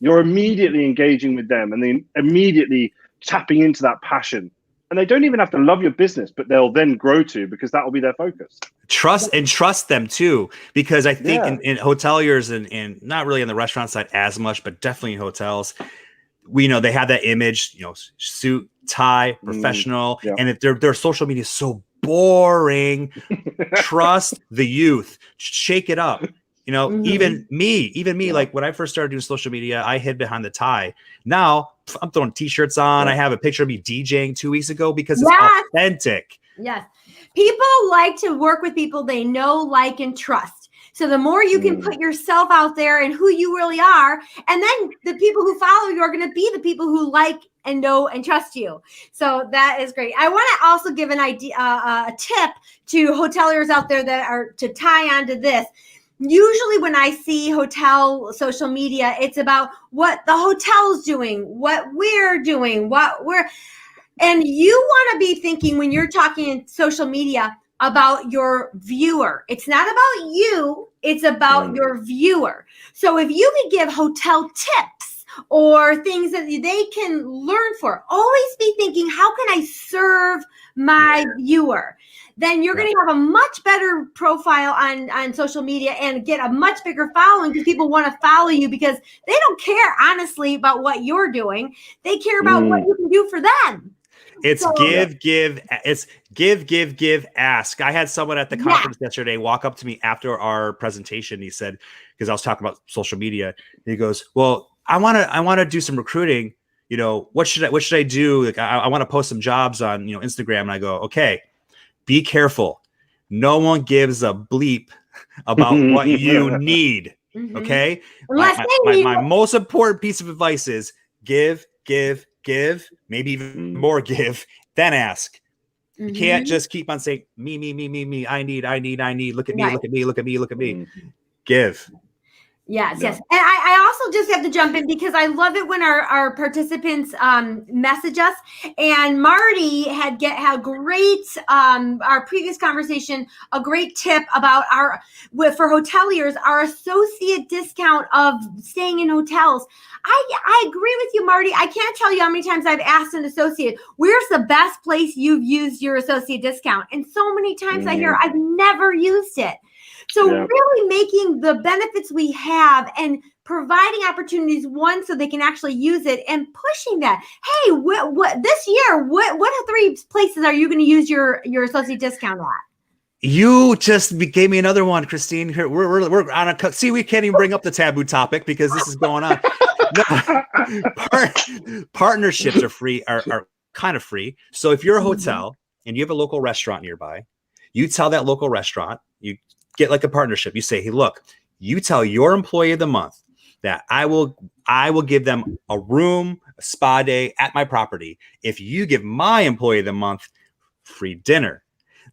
You're immediately engaging with them and then immediately tapping into that passion. And they don't even have to love your business, but they'll then grow to, because that will be their focus. Trust them too, because I think in hoteliers and not really on the restaurant side as much, but definitely in hotels, we know they have that image, suit, tie, professional, and if their social media is so boring, trust the youth, shake it up. Even me, like when I first started doing social media, I hid behind the tie. Now I'm throwing t-shirts on. I have a picture of me DJing 2 weeks ago because it's authentic. Yes. People like to work with people they know, like, and trust. So the more you can put yourself out there and who you really are, and then the people who follow you are going to be the people who like and know and trust you. So that is great. I want to also give an idea, a tip to hoteliers out there that are to tie onto this. Usually when I see hotel social media, it's about what the hotel's doing, what we're doing, and you want to be thinking when you're talking in social media about your viewer. It's not about you, it's about your viewer. So if you could give hotel tips or things that they can learn for, always be thinking, how can I serve my viewer? Then you're going to have a much better profile on social media and get a much bigger following, because people want to follow you because they don't care, honestly, about what you're doing. They care about what you can do for them. It's give, ask. I had someone at the conference yesterday walk up to me after our presentation. He said, because I was talking about social media, he goes, well, I want to do some recruiting. What should I do? Like, I want to post some jobs on, Instagram. And I go, okay, be careful. No one gives a bleep about what you need. Okay. My most important piece of advice is give, maybe even more give, then ask. You can't just keep on saying me. I need. Look at me, look at me. Give. Yes. And I also just have to jump in because I love it when our participants message us. And Marty had great our previous conversation, a great tip about for hoteliers, our associate discount of staying in hotels. I agree with you, Marty. I can't tell you how many times I've asked an associate, where's the best place you've used your associate discount? And so many times I hear, I've never used it. So really making the benefits we have and providing opportunities, so they can actually use it, and pushing that. Hey, what this year? What 3 places are you going to use your associate discount at? You just gave me another one, Christine. Here, we're on a see. We can't even bring up the taboo topic because this is going on. Partnerships are free, are kind of free. So if you're a hotel and you have a local restaurant nearby, you tell that local restaurant, you get like a partnership. You say, hey, look, you tell your employee of the month that I will give them a room, a spa day at my property if you give my employee of the month free dinner.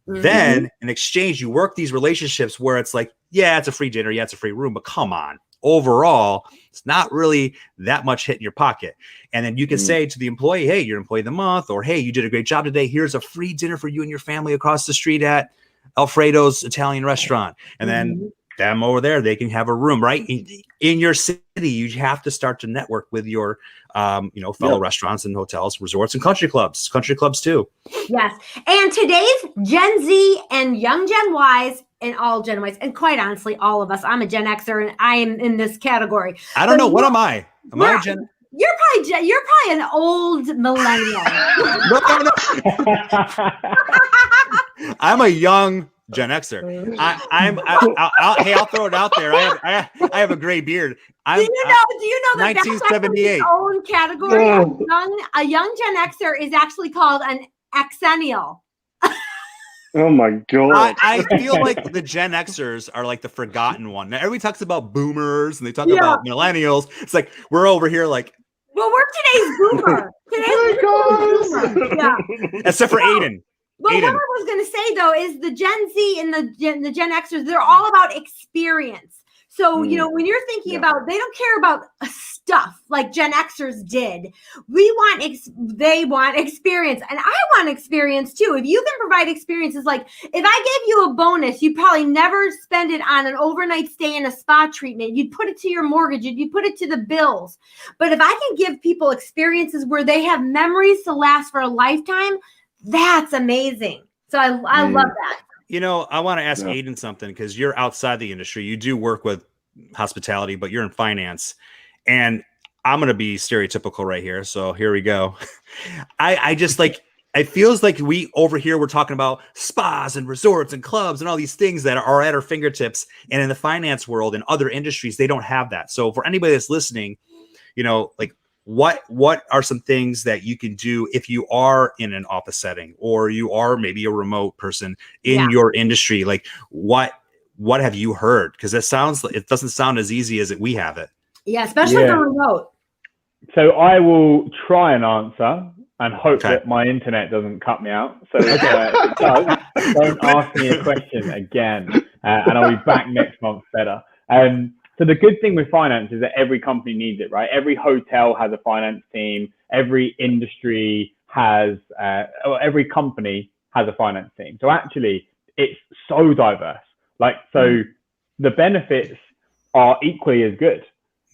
Then in exchange, you work these relationships where it's like, yeah, it's a free dinner, yeah, it's a free room, but come on. Overall, it's not really that much hit in your pocket. And then you can say to the employee, hey, you're employee of the month, or hey, you did a great job today. Here's a free dinner for you and your family across the street at Alfredo's Italian restaurant. And then them over there, they can have a room, right? In your city, you have to start to network with your, fellow restaurants and hotels, resorts, and country clubs too. Yes. And today's Gen Z and young Gen Ys and all Gen Ys, and quite honestly, all of us, I'm a Gen Xer and I am in this category. I don't know. What am I? Am I a Gen? You're probably an old millennial. No. I'm a young Gen Xer. I'll throw it out there. I have a gray beard. Do you know that 1978 that's own category? A young Gen Xer is actually called an Xennial. Oh my God. I feel like the Gen Xers are like the forgotten one. Now, everybody talks about boomers and they talk about millennials. It's like we're over here like, well, we're today's boomer. Yeah. Except for Aidan. But what I was going to say though is the Gen Z and the Gen Xers, they're all about experience. So, when you're thinking about, they don't care about stuff like Gen Xers did. They want experience, and I want experience too. If you can provide experiences, like if I gave you a bonus, you'd probably never spend it on an overnight stay in a spa treatment. You'd put it to your mortgage. You'd put it to the bills. But if I can give people experiences where they have memories to last for a lifetime, that's amazing. So I love that. I want to ask Aidan something because you're outside the industry. You do work with hospitality, but you're in finance. And I'm going to be stereotypical right here. So here we go. I just like, it feels like we over here, we're talking about spas and resorts and clubs and all these things that are at our fingertips. And in the finance world and other industries, they don't have that. So for anybody that's listening, like what are some things that you can do if you are in an office setting or you are maybe a remote person in your industry? Like what have you heard? Because it doesn't sound as easy as we have it. Yeah, especially for remote. So I will try and answer and hope that my internet doesn't cut me out. So if it does, don't ask me a question again, and I'll be back next month better. So the good thing with finance is that every company needs it, right? Every hotel has a finance team. Every industry has, or every company has a finance team. So actually, it's so diverse. So the benefits are equally as good.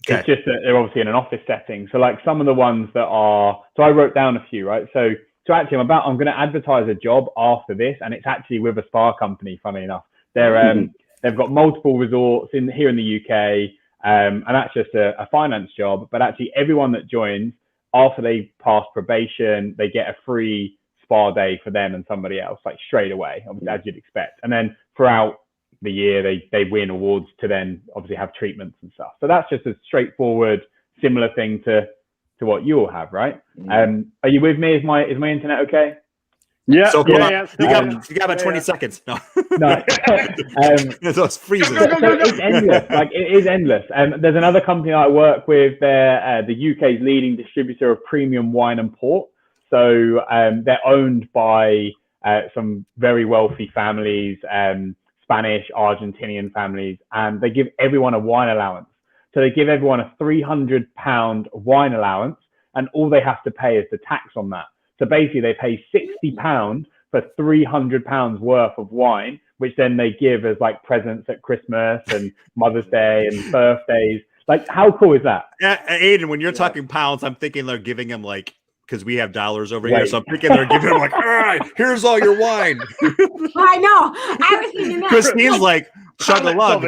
It's just that they're obviously in an office setting. So like some of the ones that are, so I wrote down a few, right? So actually I'm going to advertise a job after this, and it's actually with a spa company, funny enough. They've got multiple resorts here in the UK, and that's just a finance job. But actually everyone that joins, after they pass probation, they get a free spa day for them and somebody else, like straight away, obviously, as you'd expect. And then throughout the year, they win awards to then obviously have treatments and stuff. So that's just a straightforward, similar thing to what you all have, right? Are you with me? Is my internet okay? Yeah. So you got about 20 seconds. No. It's freezing. It's endless. It is endless. There's another company I work with. They're the UK's leading distributor of premium wine and port. So they're owned by some very wealthy families, Spanish, Argentinian families, and they give everyone a wine allowance. So they give everyone a £300 wine allowance, and all they have to pay is the tax on that. So basically they pay £60 for £300 worth of wine, which then they give as like presents at Christmas and Mother's Day and birthdays. Like, how cool is that? Aidan, when you're talking pounds, I'm thinking they're giving him like, because we have dollars over here, so I'm thinking they're giving him like, all right, here's all your wine. I know. I was thinking that. Christine's like, chug a lug.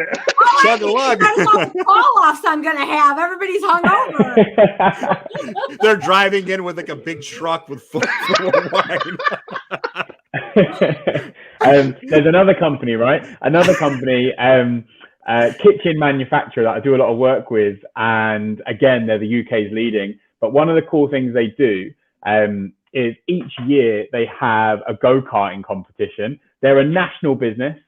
Chug a lug. Fall-offs I'm going to have. Everybody's hungover. They're driving in with like a big truck with full of wine. There's another company, right? Another company, kitchen manufacturer that I do a lot of work with. And again, they're the UK's leading. But one of the cool things they do is each year they have a go-karting competition. They're a national business,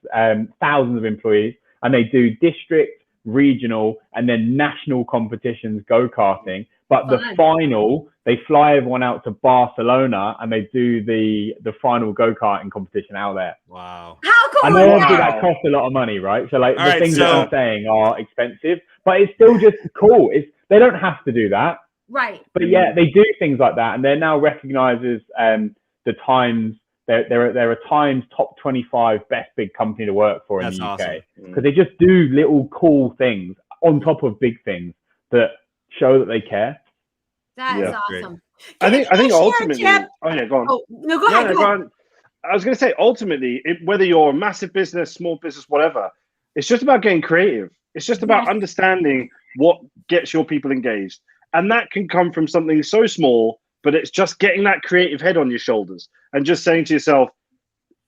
thousands of employees, and they do district, regional, and then national competitions go-karting. But the final, they fly everyone out to Barcelona and they do the final go-karting competition out there. Wow. How cool I know obviously that costs a lot of money, right? So like the things that I'm saying are expensive, but it's still just cool. They don't have to do that. Right. But yeah, they do things like that, and they're now recognized as the Times. They're a Times top 25 best big company to work for in the UK, because they just do little cool things on top of big things that show that they care. That is awesome. I think ultimately. Oh yeah, go on. Oh no, go ahead. Go on. I was going to say ultimately, whether you're a massive business, small business, whatever, it's just about getting creative. It's just about understanding what gets your people engaged. And that can come from something so small, but it's just getting that creative head on your shoulders and just saying to yourself,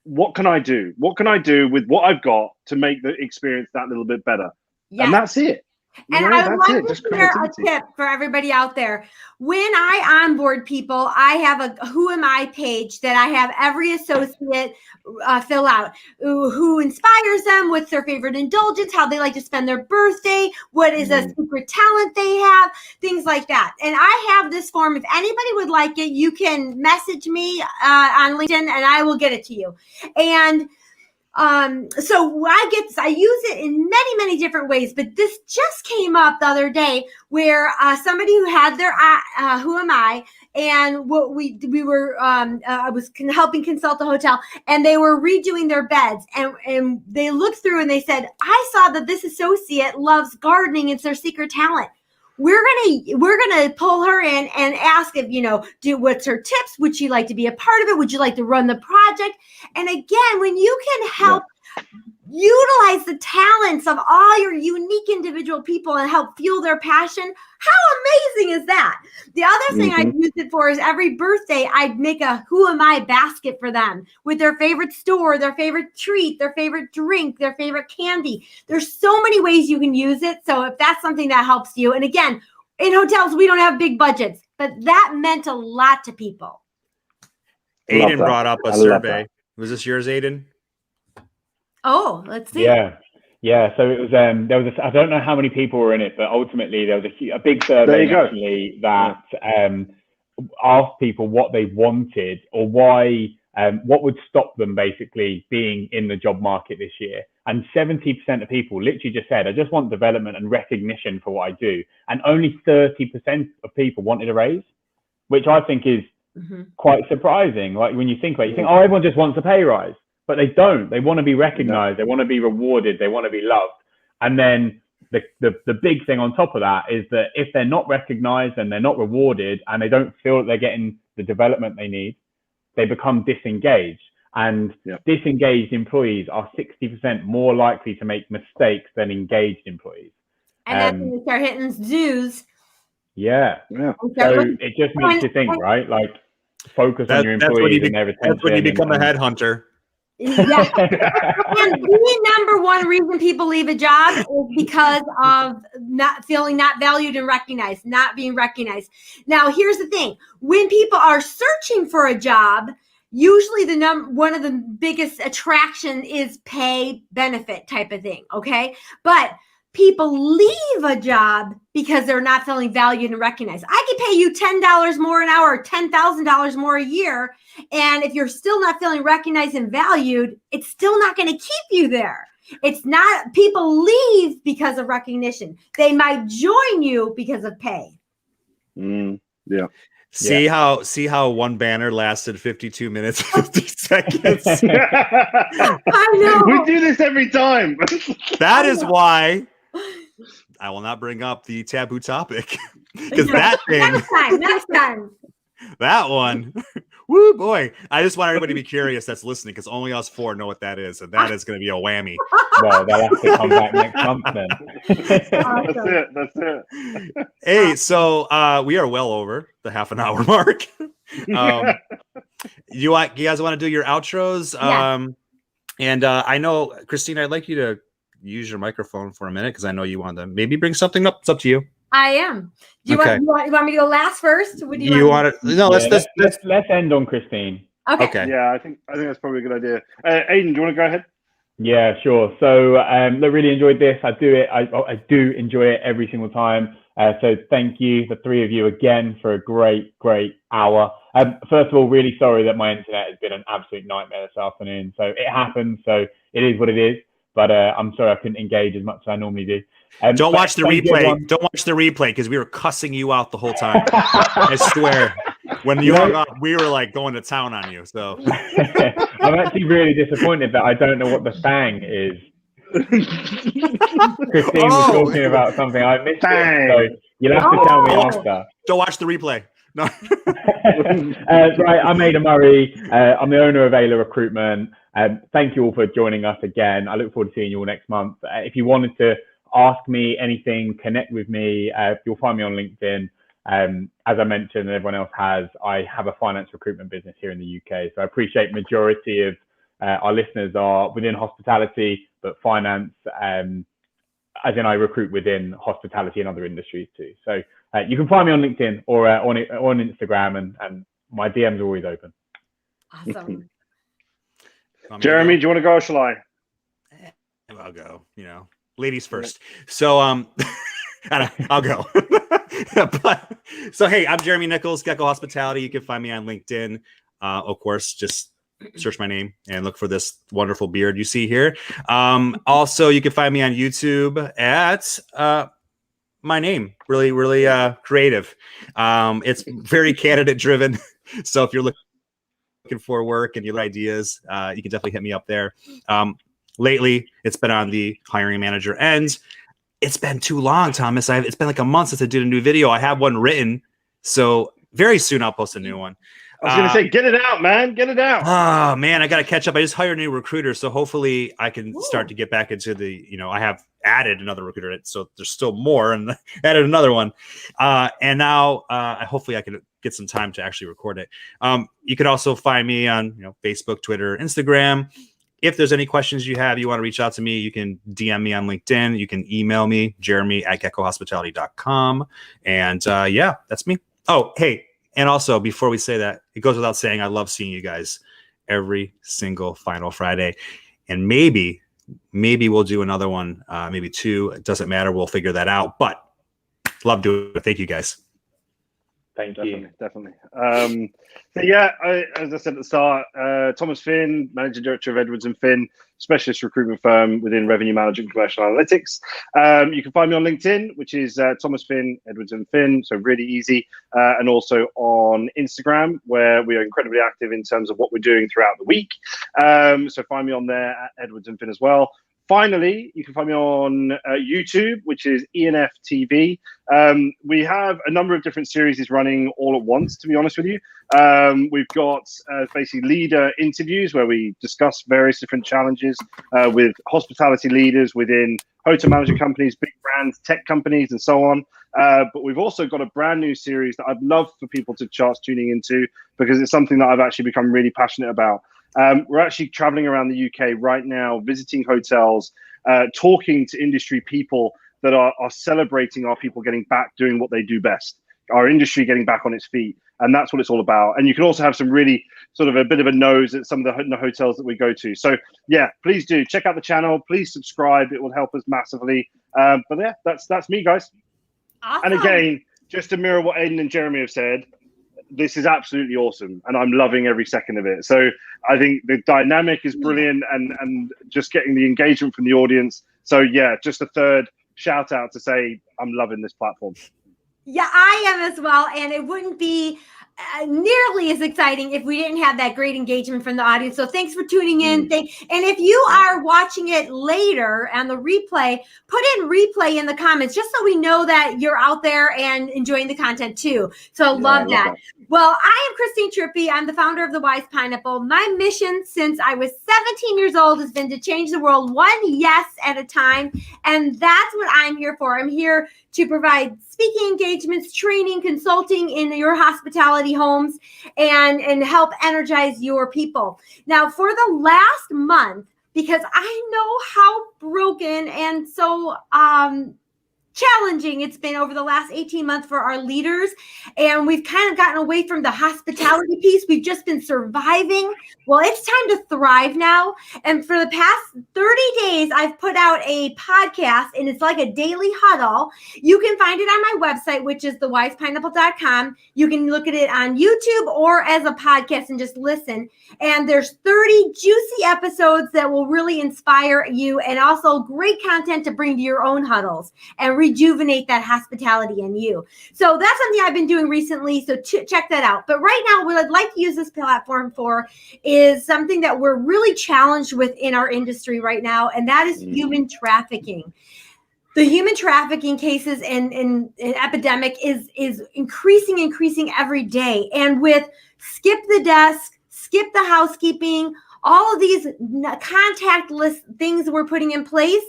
what can I do? What can I do with what I've got to make the experience that little bit better? Yes. And that's it. And I want to share a tip for everybody out there. When I onboard people, I have a Who Am I page that I have every associate fill out. Who inspires them, what's their favorite indulgence, how they like to spend their birthday, what is a secret talent they have, things like that. And I have this form. If anybody would like it, you can message me on LinkedIn and I will get it to you. And so I use it in many, many different ways, but this just came up the other day where somebody who had their Who Am I, and what we were I was helping consult the hotel, and they were redoing their beds, and they looked through and they said, I saw that this associate loves gardening. It's their secret talent. We're gonna pull her in and ask if, what's her tips? Would she like to be a part of it? Would you like to run the project? And again, when you can help utilize the talents of all your unique individual people and help fuel their passion, how amazing is that? The other thing I've used it for is every birthday, I'd make a Who Am I basket for them with their favorite store, their favorite treat, their favorite drink, their favorite candy. There's so many ways you can use it. So if that's something that helps you, and again, in hotels, we don't have big budgets, but that meant a lot to people. Aidan brought up a survey. Was this yours, Aidan? Oh, let's see. Yeah. So it was there was I don't know how many people were in it, but ultimately there was a big survey actually that asked people what they wanted or why what would stop them basically being in the job market this year. And 70% of people literally just said, I just want development and recognition for what I do. And only 30% of people wanted a raise, which I think is quite surprising. Like when you think about it, you think, oh, everyone just wants a pay rise. But they don't. They want to be recognized. They want to be rewarded. They want to be loved. And then the big thing on top of that is that if they're not recognized and they're not rewarded and they don't feel that they're getting the development they need, they become disengaged. And disengaged employees are 60% more likely to make mistakes than engaged employees. And then when you start hitting dues. Yeah. So it just makes you think, right? Like focus on your employees and their retention. That's when you become a headhunter. Yeah. And the number one reason people leave a job is because of not feeling not valued and recognized, not being recognized. Now, here's the thing. When people are searching for a job, usually one of the biggest attraction is pay benefit type of thing. Okay. But people leave a job because they're not feeling valued and recognized. I could pay you $10 more an hour, or $10,000 more a year. And if you're still not feeling recognized and valued, it's still not going to keep you there. It's not, people leave because of recognition. They might join you because of pay. See how one banner lasted 52 minutes, 50 seconds. I know. We do this every time. That is why I will not bring up the taboo topic. Because that thing. Next time. That one. Woo boy. I just want everybody to be curious that's listening, because only us four know what that is. And that is going to be a whammy. Well, they'll have to come back next month then. Awesome. That's it. Hey, so we are well over the half an hour mark. You guys want to do your outros? Yeah. And I know, Christine, I'd like you to use your microphone for a minute, because I know you want to maybe bring something up. It's up to you. I am. Do you want me to go last first? What do you want to? No, let's end on Christine. Okay. Yeah, I think that's probably a good idea. Aidan, do you want to go ahead? Yeah, sure. So I really enjoyed this. I do enjoy it every single time. So thank you, the three of you again, for a great hour. First of all, really sorry that my internet has been an absolute nightmare this afternoon. So it happens. So it is what it is. But I'm sorry I couldn't engage as much as I normally do. Don't watch the replay. Don't watch the replay, because we were cussing you out the whole time. I swear. When you hung up, we were like going to town on you. So I'm actually really disappointed that I don't know what the thing is. Christine was talking about something. I missed it, so you'll have to tell me after. Don't watch the replay. No. Right, I'm Aidan Murray. I'm the owner of Ayla Recruitment. Thank you all for joining us again. I look forward to seeing you all next month. If you wanted to ask me anything, connect with me, you'll find me on LinkedIn. As I mentioned, and everyone else has, I have a finance recruitment business here in the UK. So I appreciate majority of our listeners are within hospitality, but finance, as in I recruit within hospitality and other industries too. So you can find me on LinkedIn or on Instagram, and my DMs are always open. Awesome. Jeremy, do you want to go or shall I? I'll go, ladies first. So, I'll go. But so, hey, I'm Jeremy Nichols, Gecko Hospitality. You can find me on LinkedIn. Of course, just search my name and look for this wonderful beard you see here. Also, you can find me on YouTube at my name. Really, really creative. It's very candidate driven. So if you're looking for work and your ideas, you can definitely hit me up there. Lately, it's been on the hiring manager end. It's been too long, Thomas. It's been like a month since I did a new video. I have one written, so very soon I'll post a new one. I was going to say, get it out, man. Get it out. Oh, man, I got to catch up. I just hired a new recruiter, so hopefully I can start to get back into the, I have added another recruiter, so there's still more, and added another one. And now hopefully I can get some time to actually record it. You can also find me on, Facebook, Twitter, Instagram. If there's any questions you have, you want to reach out to me, you can DM me on LinkedIn. You can email me, jeremy@geckohospitality.com. And yeah, that's me. Oh, hey, and also before we say that, it goes without saying, I love seeing you guys every single final Friday. And maybe we'll do another one, maybe two. It doesn't matter. We'll figure that out. But love doing it. Thank you, guys. Thank you. Definitely. So yeah, as I said at the start, Thomas Finn, Managing Director of Edwards & Finn, specialist recruitment firm within revenue management and commercial analytics. You can find me on LinkedIn, which is Thomas Finn, Edwards & Finn, so really easy. And also on Instagram, where we are incredibly active in terms of what we're doing throughout the week. So find me on there at Edwards & Finn as well. Finally, you can find me on YouTube, which is ENF TV. We have a number of different series running all at once, to be honest with you. We've got basically leader interviews where we discuss various different challenges with hospitality leaders within hotel management companies, big brands, tech companies, and so on. But we've also got a brand new series that I'd love for people to start tuning into, because it's something that I've actually become really passionate about. We're actually traveling around the UK right now, visiting hotels, talking to industry people that are celebrating our people getting back doing what they do best, our industry getting back on its feet. And that's what it's all about. And you can also have some really sort of a bit of a nose at some of the hotels that we go to. So yeah, please do check out the channel. Please subscribe. It will help us massively. But yeah, that's me, guys. Awesome. And again, just to mirror what Aidan and Jeremy have said, this is absolutely awesome, and I'm loving every second of it. So I think the dynamic is brilliant, and just getting the engagement from the audience. So yeah, just a third shout out to say I'm loving this platform. Yeah, I am as well. And it wouldn't be nearly as exciting if we didn't have that great engagement from the audience. So thanks for tuning in. And if you are watching it later on the replay, put in replay in the comments, just so we know that you're out there and enjoying the content too. So love that. Well, I am Christine Trippi. I'm the founder of The Wise Pineapple. My mission since I was 17 years old has been to change the world one yes at a time. And that's what I'm here for. I'm here to provide speaking engagements, training, consulting in your hospitality homes, and help energize your people. Now, for the last month, because I know how broken and so challenging it's been over the last 18 months for our leaders, and we've kind of gotten away from the hospitality piece. We've just been surviving. Well, it's time to thrive now. And for the past 30 days, I've put out a podcast, and it's like a daily huddle. You can find it on my website, which is thewisepineapple.com. You can look at it on YouTube or as a podcast and just listen. And there's 30 juicy episodes that will really inspire you, and also great content to bring to your own huddles and rejuvenate that hospitality in you. So that's something I've been doing recently. So check that out. But right now, what I'd like to use this platform for is something that we're really challenged with in our industry right now, and that is human trafficking. The human trafficking cases and epidemic is increasing every day. And with skip the desk, skip the housekeeping, all of these contactless things we're putting in place,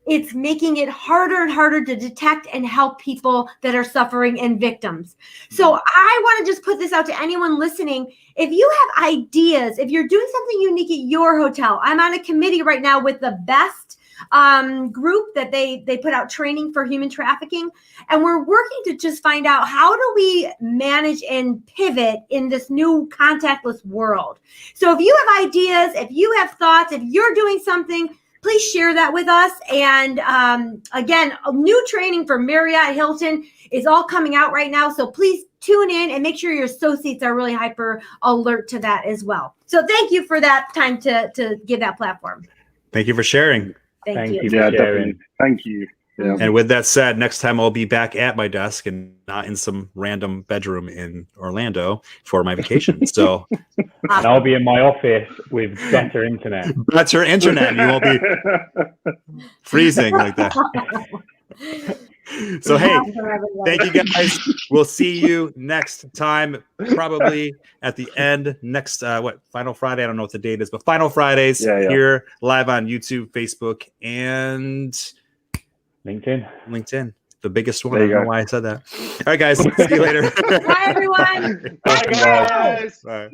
it's making it harder and harder to detect and help people that are suffering and victims. So I want to just put this out to anyone listening. If you have ideas, if you're doing something unique at your hotel, I'm on a committee right now with the best group that they put out training for human trafficking. And we're working to just find out, how do we manage and pivot in this new contactless world? So if you have ideas, if you have thoughts, if you're doing something, please share that with us. And again, a new training for Marriott, Hilton is all coming out right now. So please tune in and make sure your associates are really hyper alert to that as well. So thank you for that time to give that platform. Thank you for sharing. Thank you. for Yeah, sharing. definitely. Thank you. Yeah. And with that said, next time I'll be back at my desk and not in some random bedroom in Orlando for my vacation. So And I'll be in my office with better internet. better internet, and you won't be freezing like that. So hey, thank you guys. We'll see you next time, probably at the end next Final Friday. I don't know what the date is, but Final Fridays here live on YouTube, Facebook, and LinkedIn. The biggest one. I don't know why I said that. All right, guys. See you later. Bye, everyone. Bye, guys. Bye.